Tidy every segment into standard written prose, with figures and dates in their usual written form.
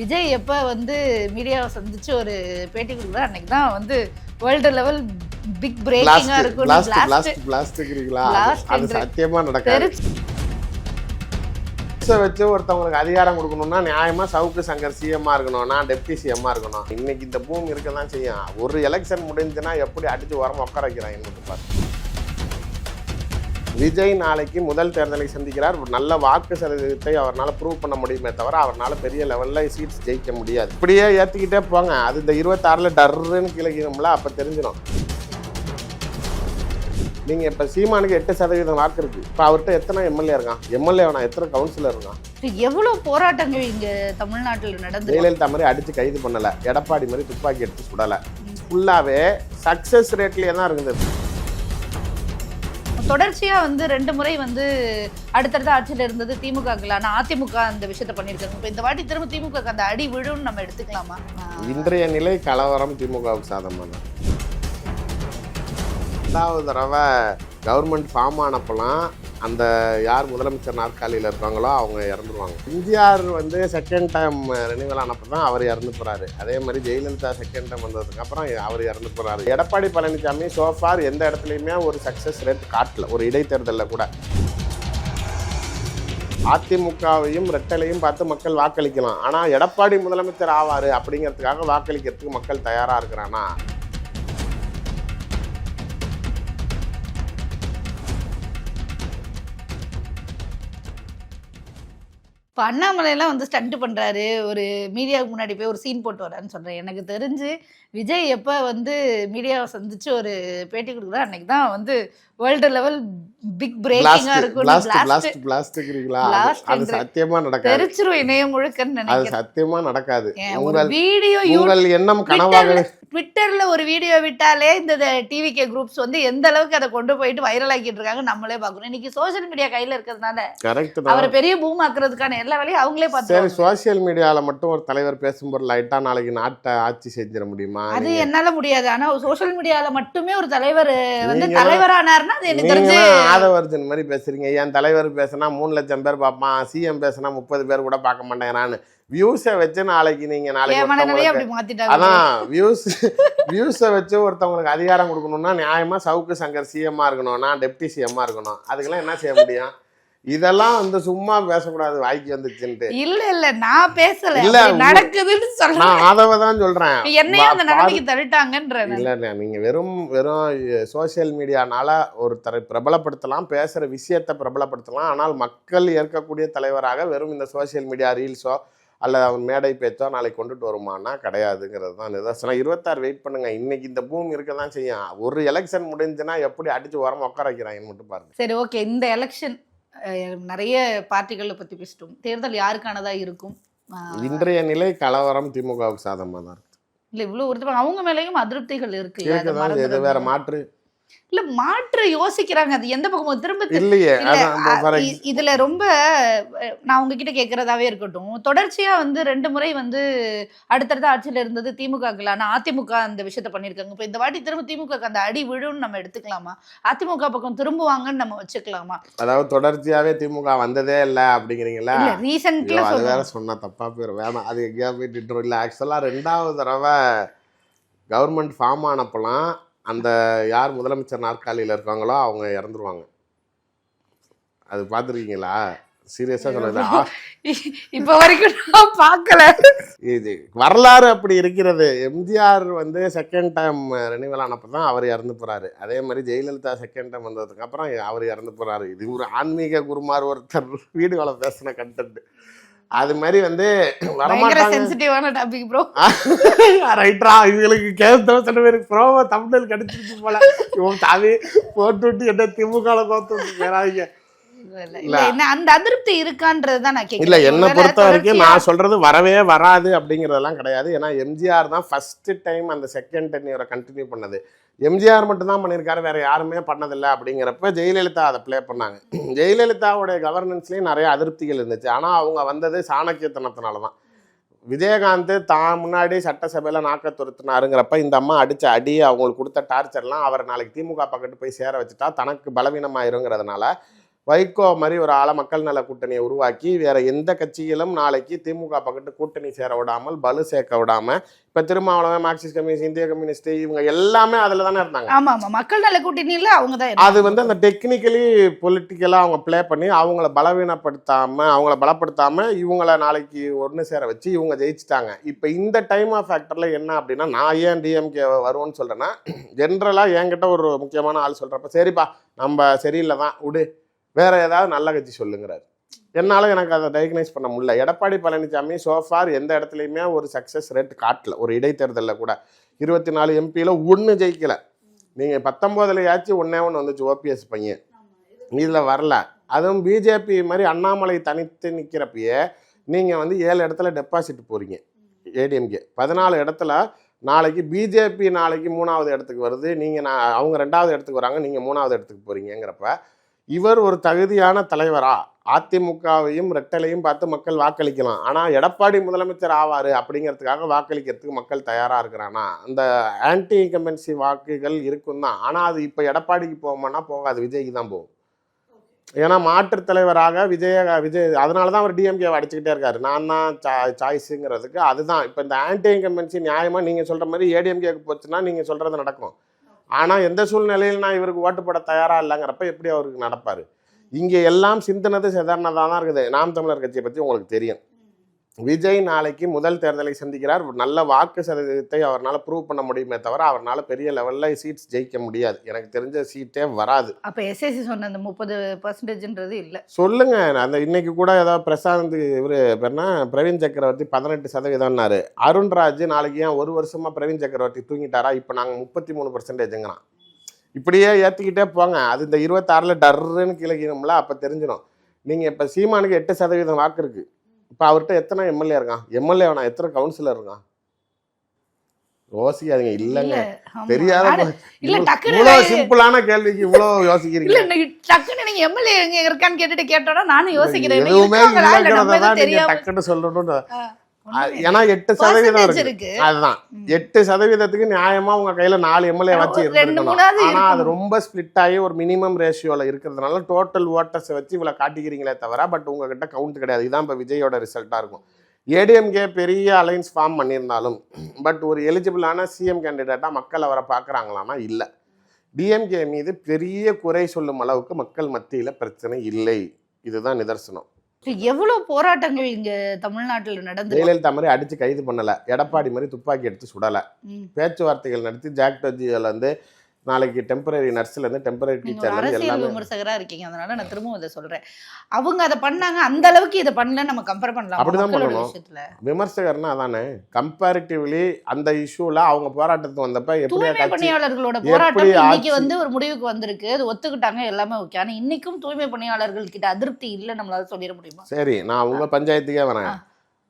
விஜய் எப்ப மீடியாவை சந்திச்சு ஒரு பேட்டி கொடுக்குறாரு அன்னைக்கு தான் வேர்ல்டு லெவல் பிக் பிரேக்கிங்கா இருக்கும். அது சத்தியமா நடக்காது. வச்சு ஒருத்தவங்களுக்கு அதிகாரம் கொடுக்கணும்னா நியாயமா சவுக்கு சங்கர் சிஎம்மா இருக்கணும்னா டெப்டி சிஎம்மா இருக்கணும். இன்னைக்கு இந்த பூமி இருக்கதான் செய்யும். ஒரு எலெக்ஷன் முடிஞ்சுன்னா எப்படி அடிச்சு உரம் உட்கார வைக்கிறாங்க என்னன்னு பாரு. விஜய் நாளைக்கு முதல் தேர்தலை சந்திக்கிறார். நல்ல வாக்கு சதவீதத்தை அவரால் ப்ரூவ் பண்ண முடியுமே தவிர அவரால் பெரிய லெவலில் சீட்ஸ் ஜெயிக்க முடியாது. இப்படியே ஏற்றிக்கிட்டே போங்க. அது இந்த 26 டர்ன்னு கிழக்கிடும்ல, அப்போ தெரிஞ்சிடும். நீங்கள் இப்போ சீமானுக்கு 8% வாக்கு இருக்கு. இப்போ அவர்கிட்ட எத்தனை எம்எல்ஏ இருக்கான்? எம்எல்ஏ வேணா, எத்தனை கவுன்சிலர் இருக்கான்? எவ்வளோ போராட்டங்கள் இங்கே தமிழ்நாட்டில் நடந்து. ஜெயலலிதா மாதிரி அடித்து கைது பண்ணலை, எடப்பாடி மாதிரி துப்பாக்கி எடுத்து சுடலை. ஃபுல்லாகவே சக்ஸஸ் ரேட்லேயே தான் இருந்தது. தொடர்ச்சியா 2 முறை அடுத்தடுத்த ஆட்சியில் இருந்தது திமுக. ஆனா அதிமுக அந்த விஷயத்த பண்ணியிருக்காங்க. இப்போ இந்த வாட்டி திரும்ப திமுக அந்த அடி விழுன்னு நம்ம எடுத்துக்கலாமா? இன்றைய நிலை கலவரம் திமுகவுக்கு சாதகமாக தான். 2வது தடவை கவர்மெண்ட் ஃபார்ம் ஆனப்பெல்லாம் அந்த யார் முதலமைச்சர் நாற்காலியில் இருக்காங்களோ அவங்க இறந்துருவாங்க. எம்ஜிஆர் செகண்ட் டைம் ரெனிவல் ஆனப்போ தான் அவர் இறந்து போகிறாரு. அதே மாதிரி ஜெயலலிதா செகண்ட் டைம் வந்ததுக்கு அப்புறம் அவர் இறந்து போகிறாரு. எடப்பாடி பழனிசாமி சோஃபார் எந்த இடத்துலையுமே ஒரு சக்ஸஸ் ரேட் காட்டல, ஒரு இடைத்தேர்தலில் கூட. அதிமுகவையும் ரெட்டலையும் பார்த்து மக்கள் வாக்களிக்கலாம். ஆனால் எடப்பாடி முதலமைச்சர் ஆவார் அப்படிங்கிறதுக்காக வாக்களிக்கிறதுக்கு மக்கள் தயாராக இருக்கிறானா? இப்போ அண்ணாமலையெல்லாம் ஸ்டண்ட் பண்ணுறாரு, ஒரு மீடியாவுக்கு முன்னாடி போய் ஒரு சீன் போட்டு வரான்னு சொல்கிறேன். எனக்கு தெரிஞ்சு விஜய் எப்போ மீடியாவை சந்திச்சு ஒரு பேட்டி கொடுக்குறாரு அன்னைக்கு தான் வேர்ல்டு லெவல் பிக் பிரேக்கிங்கா இருக்கும். அது சத்தியமா நடக்காது. தெரிச்சிரும் இணையம் முழுக்கன்னு நினைக்கிறேன். அது சத்தியமா நடக்காது. வீடியோ உங்கள் எண்ணம் கனவாக. ட்விட்டர்ல ஒரு வீடியோ விட்டாலே இந்த டிவிகே குரூப்ஸ் எந்த அளவுக்கு அதை கொண்டு போயிட்டு வைரல் ஆக்கிட்டு இருக்காங்க நம்மளே பாக்குறோம். இன்னைக்கு சோசியல் மீடியா கையில இருக்கிறதுனால அவரை பெரிய பூம் ஆக்குறதுக்கான எல்லா வேலையும் அவங்களே பார்த்து. சரி, சோசியல் மீடியால மட்டும் ஒரு தலைவர் பேசும்போது லைட்டா நாளைக்கு நாட்டை ஆட்சி செஞ்சிட முடியுமா? அது என்னால முடியாது. ஆனா சோசியல் மீடியால மட்டுமே ஒரு தலைவர் தலைவரானாருன்னா அது எனக்கு தெரிஞ்சு ஆதவர்ஜன் மாதிரி பேசுறீங்க. என் தலைவர் பேசினா 3 லட்சம் பேர் பார்ப்பான், சிஎம் பேசினா 30 பேர் கூட பார்க்க மாட்டேங்கிறான்னு வியூஸை வச்சு நாளைக்கு நீங்க நாளைக்கு அதான் வியூஸை வச்சு ஒருத்தவங்களுக்கு அதிகாரம் கொடுக்கணும்னா நியாயமா சவுக்கு சங்கர் சிஎம்மா இருக்கணும்னா டெப்டி சிஎம்மா இருக்கணும். அதுக்கெல்லாம் என்ன செய்ய முடியும்? இதெல்லாம் சும்மா பேசக்கூடாது, வாய்க்கு வந்துச்சுன்ட்டு. இல்ல நான் பேசல, இல்ல நடக்குதுன்னு சொல்றேன். நான் அதவ தான் சொல்றேன். என்னையும் அந்த நிலைமைக்கு தள்ளிட்டாங்கன்றேன். இல்ல நீங்க வெறும் சோசியல் மீடியானால ஒருத்தரை பிரபலப்படுத்தலாம், பேசுற விஷயத்தை பிரபலப்படுத்தலாம். ஆனால் மக்கள் ஏற்கக்கூடிய தலைவராக வெறும் இந்த சோசியல் மீடியா ரீல்ஸோ அல்லது அவன் மேடை பேச்சோ நாளைக்கு கொண்டுட்டு வருமானா கிடையாதுங்கிறது தான் நிதர்சனம். 26 வெயிட் பண்ணுங்க. இன்னைக்கு இந்த பூமி இருக்க தான் செய்யும். ஒரு எலெக்ஷன் முடிஞ்சுன்னா எப்படி அடிச்சு உரம் உட்கார வைக்கிறாங்கன்னு மட்டும் பாருங்க. சரி, ஓகே. இந்த எலெக்ஷன் நிறைய பார்ட்டிகளை பத்தி பேசிட்டோம். தேர்தல் யாருக்கானதா இருக்கும்? இன்றைய நிலை கலவரம் திமுகவுக்கு சாதகமாக தான் இருக்கு. இல்ல இவ்வளவு ஒருத்தர் அவங்க மேலேயும் அதிருப்திகள் இருக்கு. வேற மாற்று இல்ல மாற்று யோசிக்கிறாங்க. அது எந்த பக்கமும் திரும்ப இல்லையே. இதுல ரொம்ப நான் உங்ககிட்ட கேட்கறதாவே இருக்கட்டும். தொடர்ச்சியா 2 முறை அடுத்தடுத்த ஆட்சியில இருந்தது திமுக. ஆனா அதிமுக அந்த விஷயத்த பண்ணிருக்காங்க. இப்ப இந்த வாட்டி திரும்ப திமுக அந்த அடி விழுன்னு நம்ம எடுத்துக்கலாமா? அதிமுக பக்கம் திரும்புவாங்கன்னு நம்ம வச்சுக்கலாமா? அதாவது தொடர்ச்சியாவே திமுக வந்ததே இல்ல அப்படிங்கிறீங்களா? ரீசென்ட்ல வேற சொன்னா தப்பா போயிடும், வேணாம். அது எங்கேயா போயிட்டு இல்ல. ஆக்சுவலா 2வது தடவை கவர்மெண்ட் ஃபார்ம் ஆனப்பெல்லாம் அந்த யார் முதலமைச்சர் நாற்காலியில் இருக்காங்களோ அவங்க இறந்துருவாங்க. அது பார்த்துருக்கீங்களா? சீரியஸாக சொல்லுது. இப்போ வரைக்கும் நான் பார்க்கல. இது வரலாறு அப்படி இருக்கிறது. எம்ஜிஆர் செகண்ட் டைம் ரெனிவல் ஆனப்போ தான் அவர் இறந்து போகிறாரு. அதே மாதிரி ஜெயலலிதா செகண்ட் டைம் வந்ததுக்கு அப்புறம் அவர் இறந்து போகிறாரு. இது ஒரு ஆன்மீக குருமார் ஒருத்தர் வீடுகளை பேசின கண்டென்ட். அது மாதிரி சென்சிட்டிவான டாபிக் ப்ரோ. ரைட்ரா, இவங்களுக்கு கேட்க சில பேருக்கு ப்ரோவா தமிழ் கிடைச்சிருக்கு போல. இவன் தாவி போட்டு என்ன திமுக கோத்துறாங்க. அந்த அதிருப்தி இருக்கான்றதுதான் நான் கேட்கிறேன். இல்ல, என்ன பொறுத்த வரைக்கும் நான் சொல்றது வரவே வராது அப்படிங்கறதெல்லாம் கிடையாது. ஏன்னா எம்ஜிஆர் தான் ஃபர்ஸ்ட் டைம் அந்த செகண்ட் டென்யூரை கண்டினியூ பண்ணது. எம்ஜிஆர் மட்டும் தான் பண்ணியிருக்காரு, வேற யாருமே பண்ணதில்லை. அப்படிங்கிறப்ப ஜெயலலிதா அதை ப்ளே பண்ணாங்க. ஜெயலலிதாவுடைய கவர்னன்ஸ்லேயும் நிறைய அதிருப்திகள் இருந்துச்சு. ஆனால் அவங்க வந்தது சாணக்கியத்தனத்தினால தான். விஜயகாந்த் தான் முன்னாடி சட்டசபையில் நாக்க துருத்தினாருங்கிறப்ப இந்த அம்மா அடித்த அடி, அவங்களுக்கு கொடுத்த டார்ச்சர்லாம் அவரை நாளைக்கு திமுக பக்கத்து போய் சேர வச்சுட்டா தனக்கு பலவீனமாயிருங்கிறதுனால வைகோ மாதிரி ஒரு ஆளை மக்கள் நல கூட்டணியை உருவாக்கி வேற எந்த கட்சியிலும் நாளைக்கு திமுக பக்கத்து கூட்டணி சேர விடாமல் பலு சேர்க்க விடாம இப்ப திருமாவளவன், மார்க்சிஸ்ட் கம்யூனிஸ்ட், இந்திய கம்யூனிஸ்ட் இவங்க எல்லாமே அதுல தானே இருந்தாங்க. ஆமா ஆமா, மக்கள் நல கூட்டணியில அவங்க தான். அது வந்து அந்த டெக்னிக்கலி பொலிட்டிக்கலா அவங்க பிளே பண்ணி அவங்கள பலவீனப்படுத்தாம அவங்கள பலப்படுத்தாம இவங்கள நாளைக்கு ஒன்று சேர வச்சு இவங்க ஜெயிச்சிட்டாங்க. இப்ப இந்த டைம் ஆஃப் ஃபேக்டர்ல என்ன அப்படின்னா, நான் ஏன் டிஎம்கே வருவோன்னு சொல்றேன்னா, ஜென்ரலா என்கிட்ட ஒரு முக்கியமான ஆள் சொல்றப்ப சரிப்பா நம்ம சரியில்லை தான் விடு, வேற ஏதாவது நல்ல கட்சி சொல்லுங்கிறாரு. என்னால் எனக்கு அதை டயக்னைஸ் பண்ண முடியல. எடப்பாடி பழனிசாமி சோஃபார் எந்த இடத்துலையுமே ஒரு சக்ஸஸ் ரேட் காட்டல. ஒரு இடைத்தேர்தலில் கூட 24 எம்பியில் ஒன்று ஜெயிக்கல. நீங்கள் 19லயாச்சும் ஒன்று வந்துச்சு ஓபிஎஸ் பையன், இதில் வரல. அதுவும் பிஜேபி மாதிரி அண்ணாமலை தனித்து நிற்கிறப்பயே நீங்கள் வந்து 7 இடத்துல டெபாசிட் போகிறீங்க. ஏடிஎம்கே 14 இடத்துல நாளைக்கு பிஜேபி நாளைக்கு 3வது இடத்துக்கு வருது, நீங்கள் அவங்க 2வது இடத்துக்கு வராங்க, நீங்கள் 3வது இடத்துக்கு போகிறீங்கிறப்ப இவர் ஒரு தகுதியான தலைவரா? அதிமுகவையும் ரெட்டலையும் பார்த்து மக்கள் வாக்களிக்கலாம், ஆனால் எடப்பாடி முதலமைச்சர் ஆவார் அப்படிங்கிறதுக்காக வாக்களிக்கிறதுக்கு மக்கள் தயாராக இருக்கிறானா? அந்த ஆன்டி இன்கம்பன்சி வாக்குகள் இருக்கும் தான், ஆனால் அது இப்போ எடப்பாடிக்கு போகுமானா போகாது, விஜய்க்கு தான் போகும். ஏன்னா மாற்றுத் தலைவராக விஜய் அதனால தான் அவர் டிஎம்கே அடிச்சுக்கிட்டே இருக்காரு. நான் தான் சாய்ஸுங்கிறதுக்கு அதுதான். இப்போ இந்த ஆன்டி இன்கம்பன்சி நியாயமாக நீங்கள் சொல்கிற மாதிரி ஏடிஎம்கேக்கு போச்சுன்னா நீங்கள் சொல்கிறது நடக்கும். ஆனால் எந்த சூழ்நிலையில் நான் இவருக்கு ஓட்டு போட தயாராக இல்லைங்கிறப்ப எப்படி அவருக்கு நடப்பார்? இங்கே எல்லாம் சிந்தனது சாதாரணதாக தான் இருக்குது. நாம் தமிழர் கட்சியை பற்றி உங்களுக்கு தெரியும். விஜய் நாளைக்கு முதல் தேர்தலை சந்திக்கிறார். நல்ல வாக்கு சதவீதத்தை அவரால் ப்ரூவ் பண்ண முடியுமே தவிர அவரால் பெரிய லெவலில் சீட்ஸ் ஜெயிக்க முடியாது. எனக்கு தெரிஞ்ச சீட்டே வராது. அப்போ எஸ்ஐசி சொன்ன அந்த 30% இல்லை சொல்லுங்க. அந்த இன்னைக்கு கூட ஏதாவது பிரசாந்த் இவர் பேர்னா பிரவீன் சக்கரவர்த்தி 18%. அருண்ராஜ் நாளைக்கு ஏன் 1 வருஷமா பிரவீன் சக்கரவர்த்தி தூங்கிட்டாரா? இப்போ நாங்கள் 33%ங்கிறான். இப்படியே ஏற்றிக்கிட்டே போங்க. அது இந்த 26ல் டர்ன்னு கீழே அப்போ தெரிஞ்சிடும். நீங்கள் இப்போ சீமானுக்கு 8% வாக்கு இருக்குது. இப்போ அவர்கிட்ட எத்தனை எம்எல்ஏ இருக்கான்? எம்எல்ஏ வேணா, எத்தனை கவுன்சிலர் இருக்கான்? யோசிக்காதீங்க. இல்லைங்க, தெரியாத இவ்வளோ சிம்பிளான கேள்விக்கு இவ்வளோ யோசிக்கிறீங்க. டக்குன்னு நீங்க எம்எல்ஏ எங்க இருக்கான்னு கேட்டுட்டு கேட்டோன்னா நானும் யோசிக்கிறேன். எதுவுமே இல்லைங்கிறத நீங்க டக்குன்னு சொல்லணும்னு. ஏன்னா 8% இருக்கு. அதுதான் 8%க்கு நியாயமா உங்க கையில 4 எம்எல்ஏ வச்சு இருக்கணும். ஆனா அது ரொம்ப ஸ்பிளிட் ஆகி ஒரு மினிமம் ரேஷியோல இருக்கிறதுனால டோட்டல் ஓட்டர்ஸை வச்சு இவ்வளவு காட்டிக்கிறீங்களே தவிர பட் உங்ககிட்ட கவுண்ட் கிடையாது. இதுதான் இப்போ விஜயோட ரிசல்ட்டா இருக்கும். ஏடிஎம்கே பெரிய அலைன்ஸ் ஃபார்ம் பண்ணியிருந்தாலும் பட் ஒரு எலிஜிபிளான சிஎம் கேண்டிடேட்டா மக்கள் அவரை பார்க்குறாங்களான்னா இல்லை. டிஎம்கே மீது பெரிய குறை சொல்லும் அளவுக்கு மக்கள் மத்தியில பிரச்சனை இல்லை. இதுதான் நிதர்சனம். எவ்வளவு போராட்டங்கள் இங்க தமிழ்நாட்டுல நடந்து, ஜெயலலிதா மாதிரி அடிச்சு கைது பண்ணல, எடப்பாடி மாதிரி துப்பாக்கி எடுத்து சுடல, பேச்சுவார்த்தைகள் நடத்தி ஜாக்டோஜியில இருந்து நாளைக்கு டெம்பரரி நர்ஸ்ல இருந்து டெம்பரரி டீச்சர்ல இருந்து எல்லாமே. விமர்சகரா இருக்கீங்க, அதனால நான் திரும்பவும் அதை சொல்றேன். அவங்க அதை பண்ணாங்க, அந்த அளவுக்கு இதை பண்ணல நம்ம கம்பேர் பண்ணலாம். அப்படிதான் பண்ணணும். விமர்சகர்னா அதானே. கம்பேரிட்டிவ்லி அந்த இஷ்யூல அவங்க போராட்டத்துக்கு வந்தப்ப எப்படி பணியாளர்களோட போராட்டம் இன்னைக்கு வந்து ஒரு முடிவுக்கு வந்திருக்கு, அது ஒத்துக்கிட்டாங்க, எல்லாமே ஓகே. ஆனா இன்னைக்கும் தூய்மை பணியாளர்கள் கிட்ட அதிருப்தி இல்லை, நம்மளால சொல்லிட முடியுமா? சரி, நான் உங்க பஞ்சாயத்துக்கே வரேன்.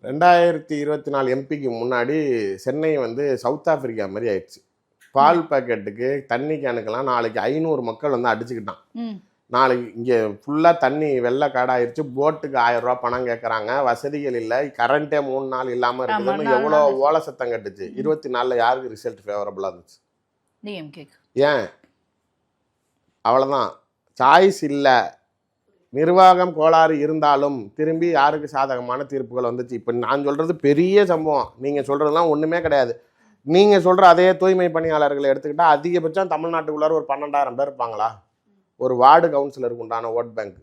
2024 எம்பிக்கு முன்னாடி சென்னை வந்து சவுத் ஆப்பிரிக்கா மாதிரி ஆயிடுச்சு. பால் பாக்கெட்டுக்கு தண்ணி கேனுக்கெல்லாம் நாளைக்கு 500 மக்கள் வந்து அடிச்சுக்கிட்டான். நாளைக்கு இங்கே ஃபுல்லாக தண்ணி வெள்ளை காடாயிருச்சு. போட்டுக்கு 1000 ரூபா பணம் கேட்குறாங்க. வசதிகள் இல்லை, கரண்ட்டே 3 நாள் இல்லாமல் இருக்குதுன்னு எவ்வளோ ஓலை சத்தம் கட்டுச்சு. 24ல் யாருக்கு ரிசல்ட் ஃபேவரபுளாக இருந்துச்சு? ஏன்? அவ்வளோதான். சாய்ஸ் இல்லை. நிர்வாகம் கோளாறு இருந்தாலும் திரும்பி யாருக்கு சாதகமான தீர்ப்புகள் வந்துச்சு. இப்போ நான் சொல்கிறது பெரிய சம்பவம், நீங்கள் சொல்கிறதுலாம் ஒன்றுமே கிடையாது. நீங்கள் சொல்கிற அதே தூய்மை பணியாளர்களை எடுத்துக்கிட்டால் அதிகபட்சம் தமிழ்நாட்டுக்குள்ளார ஒரு 12,000 பேர் இருப்பாங்களா? ஒரு வார்டு கவுன்சிலருக்கு உண்டான ஓட் பேங்க்.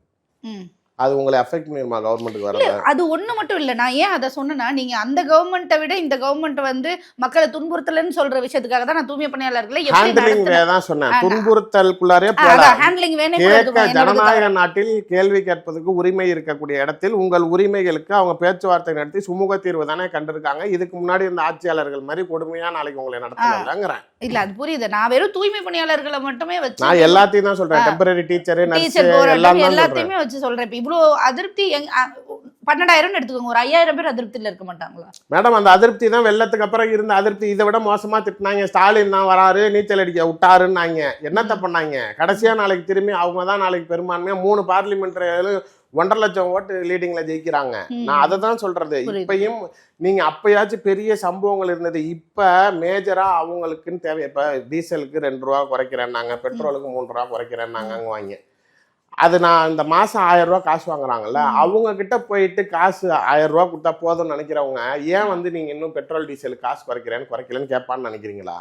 அது உங்களை அஃபெக்ட் பண்ணிருமா கவர்மெண்ட்டுக்கு வரல? அது ஒண்ணு மட்டும் இல்ல. நான் ஏன் அதை சொன்னேன்னா, நீங்க அந்த கவர்மெண்ட்டை விட இந்த கவர்மெண்ட் வந்து மக்களை துன்புறுத்தலன்னு சொல்ற விஷயத்துக்காக தான் நான் தூய்மை பணியாளர்களை ஹேண்ட்லிங் தான் சொன்னேன். துன்புறுத்தலுக்குள்ளாரே போல ஹேண்ட்லிங் வேணும். ஜனநாயக நாட்டில் கேள்வி கேட்பதற்கு உரிமை இருக்கக்கூடிய இடத்தில் உங்கள் உரிமைகளுக்கு அவங்க பேச்சுவார்த்தை நடத்தி சுமூக தீர்வு தானே கண்டிருக்காங்க. இதுக்கு முன்னாடி இந்த ஆட்சியாளர்கள் மாதிரி கொடுமையா நாளைக்கு உங்களை நடத்தலங்கிறேன். இல்ல, அது புரியுது. நான் வெறும் தூய்மை பணியாளர்களை மட்டுமே வச்சு நான் எல்லாத்தையும் தான் சொல்றேன். டெம்பரரி டீச்சர், நர்ஸ் எல்லாத்தையுமே வச்சு சொல்றேன். இவ்வளோ அதிருப்தி 12,000 எடுத்துக்கோங்க, ஒரு 5,000 பேர் அதிருப்தியில இருக்க மாட்டாங்களா? மேடம், அந்த அதிருப்தி தான் வெள்ளத்துக்கு அப்புறம் இருந்த அதிருப்தி. இதை விட மோசமா திட்டினாங்க. ஸ்டாலின் தான் வராரு, நீச்சல் அடிக்க விட்டாருன்னாங்க. என்னத்த பண்ணாங்க? கடைசியா நாளைக்கு திரும்பி அவங்க தான் நாளைக்கு பெரும்பான்மையா 3 பார்லிமெண்ட் 1.5 லட்சம் ஓட்டு லீடிங்ல ஜெயிக்கிறாங்க. நான் அதை தான் சொல்றது. இப்பயும் நீங்க அப்பயாச்சும் பெரிய சம்பவங்கள் இருந்தது. இப்ப மேஜரா அவங்களுக்குன்னு தேவை. இப்ப டீசலுக்கு 2 ரூபா குறைக்கிறேன்னாங்க, பெட்ரோலுக்கு 3 ரூபா குறைக்கிறேன்னாங்க வாங்க. அது நான் இந்த மாசம் 1000 ரூபாய் காசு வாங்குறாங்கல்ல, அவங்க கிட்ட போயிட்டு காசு 1000 ரூபாய் கொடுத்தா போதும்னு நினைக்கிறவங்க ஏன் வந்து நீங்க இன்னும் பெட்ரோல் டீசல் காசு குறைக்கலன்னு கேட்பான்னு நினைக்கிறீங்களா?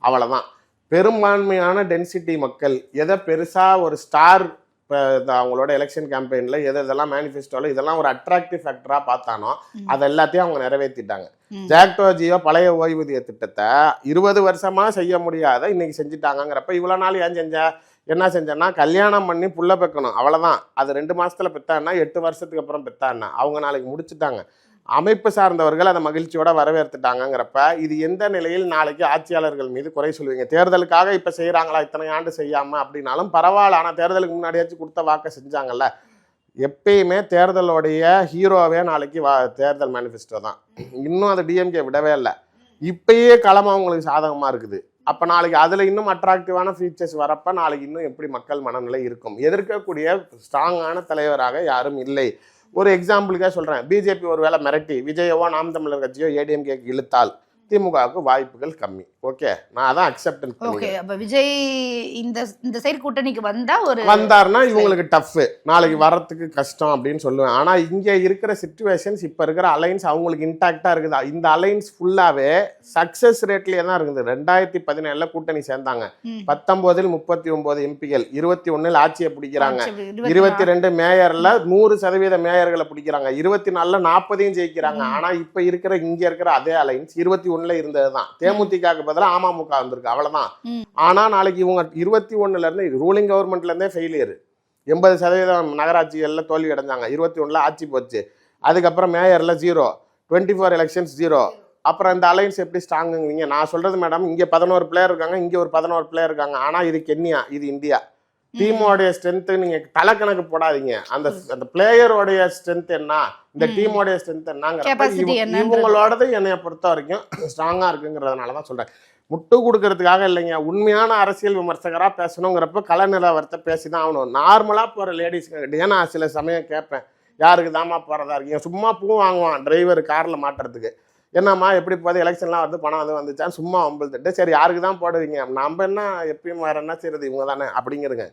அவ்வளவுதான். பெரும்பான்மையான டென்சிட்டி மக்கள் எதை பெருசா ஒரு ஸ்டார் அவங்களோட எலெக்ஷன் கேம்பெயின்ல எதெல்லாம் மேனிஃபெஸ்டோல இதெல்லாம் ஒரு அட்ராக்டிவ் ஃபேக்டரா பார்த்தானோ அது எல்லாத்தையும் அவங்க நிறைவேற்றிட்டாங்க. ஜாக்டோ ஜியோ பழைய ஓய்வூதிய திட்டத்தை 20 வருஷமா செய்ய முடியாத இன்னைக்கு செஞ்சுட்டாங்கிறப்ப இவ்வளவு நாள் ஏன் என்ன செஞ்சேன்னா கல்யாணம் பண்ணி புள்ள பெக்கணும், அவ்வளவுதான். அது 2 மாசத்துல பெத்தான்னா 8 வருஷத்துக்கு அப்புறம் பெத்தான்னா அவங்க நாளைக்கு முடிச்சுட்டாங்க. அமைப்பு சார்ந்தவர்கள் அதை மகிழ்ச்சியோட வரவேற்றுட்டாங்கிறப்ப இது எந்த நிலையில் நாளைக்கு ஆட்சியாளர்கள் மீது குறை சொல்லுவீங்க? தேர்தலுக்காக இப்ப செய்யறாங்களா, இத்தனை ஆண்டு செய்யாம அப்படின்னாலும் பரவாயில்ல, ஆனா தேர்தலுக்கு முன்னாடியாச்சும் கொடுத்த வாக்க செஞ்சாங்கல்ல. எப்பயுமே தேர்தலோடைய ஹீரோவே நாளைக்கு தேர்தல் மேனிஃபெஸ்டோ தான். இன்னும் அது டிஎம்கே விடவே இல்லை. இப்பயே களம் அவங்களுக்கு சாதகமா இருக்குது. அப்ப நாளைக்கு அதுல இன்னும் அட்ராக்டிவான ஃபீச்சர்ஸ் வரப்ப நாளைக்கு இன்னும் எப்படி மக்கள் மனநிலை இருக்கும்? எதிர்க்கக்கூடிய ஸ்ட்ராங்கான தலைவராக யாரும் இல்லை. ஒரு எக்ஸாம்பிளுக்காக சொல்றேன், பிஜேபி ஒரு வேளை மிரட்டி விஜயவோ நாம் தமிழர் கட்சியோ ஏடிஎம்கேக்கு இழுத்தால் திமுகவுக்கு வாய்ப்புகள் கம்மி. ஓகே, நான் அதான் அக்செப்டன்ஸ் பண்ணிக்கிறேன். அப்ப விஜய் இந்த சைடு கூட்டணிக்கு வந்தாருன்னா இவங்களுக்கு டஃப், நாளைக்கு வரத்துக்கு கஷ்டம் அப்படின்னு சொல்லுவேன். ஆனா இங்க இருக்கிற சிச்சுவேஷன்ஸ் இப்ப இருக்கிற அலைன்ஸ் அவங்களுக்கு இன்டாக்டா இருக்குது. இந்த அலைன்ஸ் ஃபுல்லாவே சக்சஸ் ரேட்லயே தான் இருக்குது. 2017 கூட்டணி சேர்ந்தாங்க, 19 39 எம்பிகள், 21 ஆட்சியை பிடிக்கிறாங்க, 22 மேயர்ல 100% மேயர்களை பிடிக்கிறாங்க, 24 40 ஜெயிக்கிறாங்க. ஆனா இப்ப இருக்கிற இங்க இருக்கிற அதே அலைன்ஸ் 21 இருந்ததுதான். தேமுதிக பதிலா அமமுக வந்திருக்கு, அவ்வளவுதான். ஆனா நாளைக்கு இவங்க 21 இருந்து ரூலிங் கவர்மெண்ட்ல இருந்தே ஃபெயிலியர், 80% நகராட்சிகள்ல தோல்வி அடைஞ்சாங்க, 21 ஆட்சி போச்சு. அதுக்கப்புறம் மேயர்ல 0, 24 எலெக்ஷன்ஸ் 0. அப்புறம் இந்த அலைன்ஸ் எப்படி ஸ்ட்ராங்குங்க? நான் சொல்றது மேடம், இங்க 11 பிளேயர் இருக்காங்க, இங்க ஒரு 11 பிளேயர் இருக்காங்க. ஆனா இது கென்யா, இது இந்தியா. டீமோடைய ஸ்ட்ரென்த் நீங்க தலைக்கணக்கு போடாதீங்க. அந்த பிளேயரோடைய ஸ்ட்ரென்த் என்ன, இந்த டீமோடைய ஸ்ட்ரென்த் என்னங்கிறப்ப இவங்களோடது என்னைய பொறுத்த வரைக்கும் ஸ்ட்ராங்கா இருக்குங்கிறதுனாலதான் சொல்றேன். முட்டு கொடுக்கறதுக்காக இல்லைங்க, உண்மையான அரசியல் விமர்சகரா பேசணுங்கிறப்ப கல நிலவரத்தை பேசிதான் ஆகணும். நார்மலா போற லேடிஸ்க்கு நான் சில சமயம் கேட்பேன், யாருக்கு தாமா போறதா இருக்கீங்க? சும்மா பூ வாங்குவான் டிரைவர் கார்ல மாட்டுறதுக்கு, என்னம்மா எப்படி போகுது, எலெக்ஷன்லாம் வந்து பணம் வந்து வந்துச்சான்னு சும்மா அம்பழுத்துட்டு, சரி யாருக்கு தான் போடுவீங்க, நம்ம என்ன எப்பயும் வேற என்ன செய்யறது, இவங்க தானே அப்படிங்கிறங்க.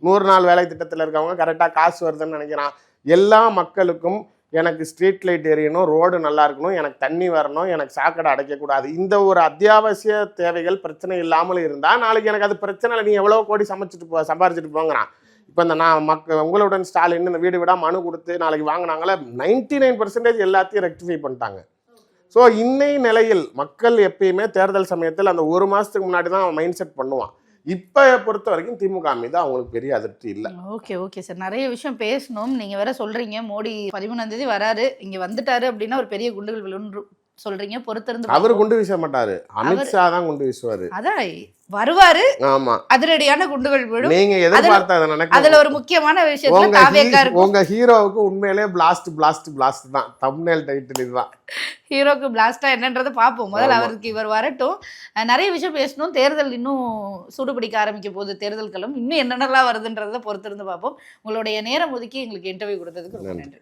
100 நாள் வேலை திட்டத்தில் இருக்கவங்க கரெக்டாக காசு வருதுன்னு நினைக்கிறான். எல்லா மக்களுக்கும் எனக்கு ஸ்ட்ரீட் லைட் எரியணும், ரோடு நல்லா இருக்கணும், எனக்கு தண்ணி வரணும், எனக்கு சாக்கடை அடைக்கக்கூடாது, இந்த ஒரு அத்தியாவசிய தேவைகள் பிரச்சனை இல்லாமல் இருந்தால் நாளைக்கு எனக்கு அது பிரச்சனை இல்லை. நீ எவ்வளோ கோடி சம்பாரிச்சிட்டு போங்கிறான். இப்போ இந்த நான் உங்களுடன் ஸ்டாலின் இந்த வீடு விடா மனு கொடுத்து நாளைக்கு வாங்கினாங்களே, 99% எல்லாத்தையும் ரெக்டிஃபை பண்ணிட்டாங்க. ஸோ இன்னைய நிலையில் மக்கள் எப்பயுமே தேர்தல் சமயத்தில் அந்த 1 மாதத்துக்கு முன்னாடி தான் அவன் மைண்ட் செட் பண்ணுவான். இப்போ பொறுத்த வரைக்கும் திமுக மீது அவங்களுக்கு பெரிய அதிருப்தி இல்லை. ஓகே சார், நிறைய விஷயம் பேசணும். நீங்கள் வேற சொல்றீங்க மோடி 13ஆம் தேதி வராரு, இங்கே வந்துட்டாரு அப்படின்னா ஒரு பெரிய குண்டுகள் விழுந்து சொல்றீங்க, பொறுத்திருந்து. அவரு குண்டு வீச மாட்டாரு, அமித்ஷா தான் குண்டு வீசுவாரு. அதான் வருவாரு, ஆமா, அதிரடியான குண்டுகள் விழும். நீங்க எதிர்பார்த்தத நடக்கும். அதுல ஒரு முக்கியமான விஷயம் தாவேக்கா இருக்கு. உங்க ஹீரோவுக்கு உண்மையிலேயே பிளாஸ்ட் தான் தம்ப்நெயில் டைட்டில் இதுதான். ஹீரோக்கு பிளாஸ்டா என்னன்றதை பார்ப்போம். முதல்ல அவருக்கு இவர் வரட்டும். நிறைய விஷயம் பேசணும். தேர்தல் இன்னும் சூடுபிடிக்க ஆரம்பிக்க போகுது, தேர்தல் களம் இன்னும் என்னென்னலாம் வருதுன்றதை பொறுத்திருந்து பார்ப்போம். உங்களுடைய நேரம் ஒதுக்கி எங்களுக்கு இன்டர்வியூ கொடுத்ததுக்கு ரொம்ப நன்றி.